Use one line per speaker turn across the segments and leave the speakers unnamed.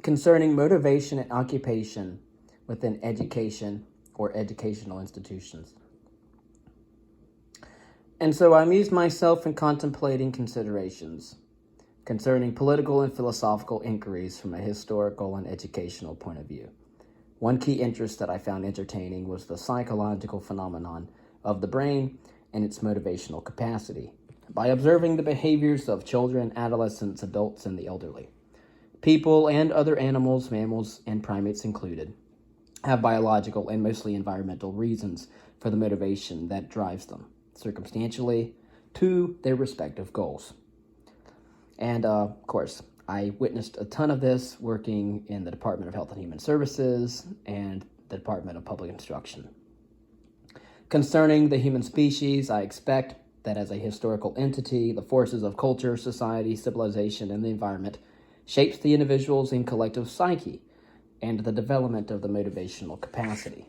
concerning motivation and occupation within education or educational institutions. And so I amused myself in contemplating considerations concerning political and philosophical inquiries from a historical and educational point of view. One key interest that I found entertaining was the psychological phenomenon of the brain and its motivational capacity, by observing the behaviors of children, adolescents, adults, and the elderly. People and other animals, mammals, and primates included, have biological and mostly environmental reasons for the motivation that drives them, circumstantially, to their respective goals. And of course, I witnessed a ton of this working in the Department of Health and Human Services and the Department of Public Instruction. Concerning the human species, I expect that as a historical entity, the forces of culture, society, civilization, and the environment shapes the individual's and collective psyche and the development of the motivational capacity.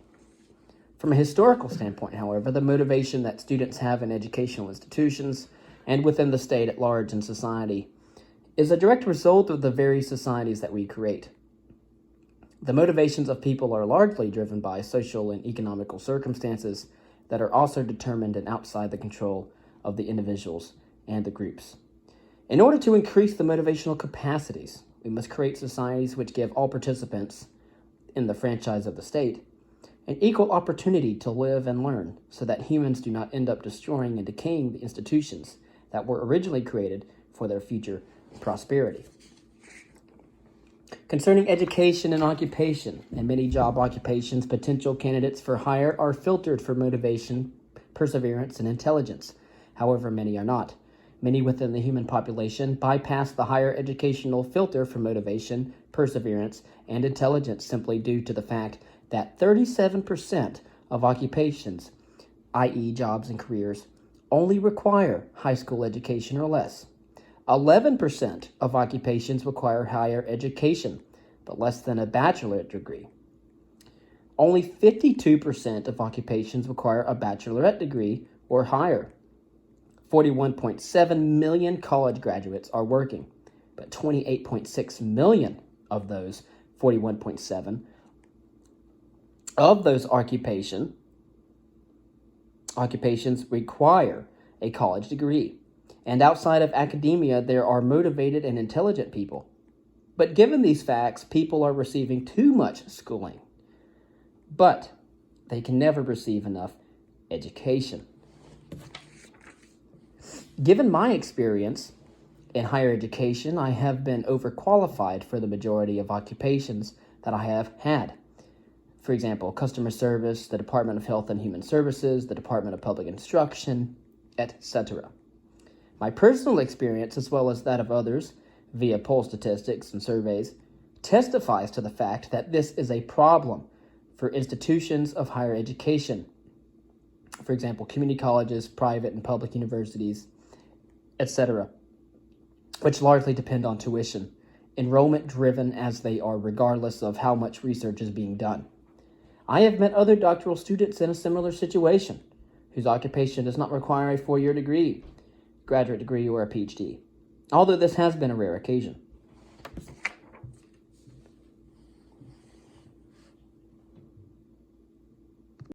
From a historical standpoint, however, the motivation that students have in educational institutions and within the state at large in society is a direct result of the very societies that we create. The motivations of people are largely driven by social and economical circumstances that are also determined and outside the control of the individuals and the groups. In order to increase the motivational capacities, we must create societies which give all participants in the franchise of the state an equal opportunity to live and learn, so that humans do not end up destroying and decaying the institutions that were originally created for their future prosperity. Concerning education and occupation, in many job occupations, potential candidates for hire are filtered for motivation, perseverance, and intelligence. However, many are not. Many within the human population bypass the higher educational filter for motivation, perseverance, and intelligence simply due to the fact that 37% of occupations, i.e. jobs and careers, only require high school education or less. 11% of occupations require higher education, but less than a bachelorate degree. Only 52% of occupations require a bachelorette degree or higher. 41.7 million college graduates are working, but 28.6 million of those 41.7 of those occupations require a college degree. And outside of academia, there are motivated and intelligent people. But given these facts, people are receiving too much schooling. But they can never receive enough education. Given my experience in higher education, I have been overqualified for the majority of occupations that I have had. For example, customer service, the Department of Health and Human Services, the Department of Public Instruction, etc. My personal experience, as well as that of others, via poll statistics and surveys, testifies to the fact that this is a problem for institutions of higher education. For example, community colleges, private and public universities, etc., which largely depend on tuition, enrollment-driven as they are regardless of how much research is being done. I have met other doctoral students in a similar situation, whose occupation does not require a 4-year degree, graduate degree, or a PhD, although this has been a rare occasion.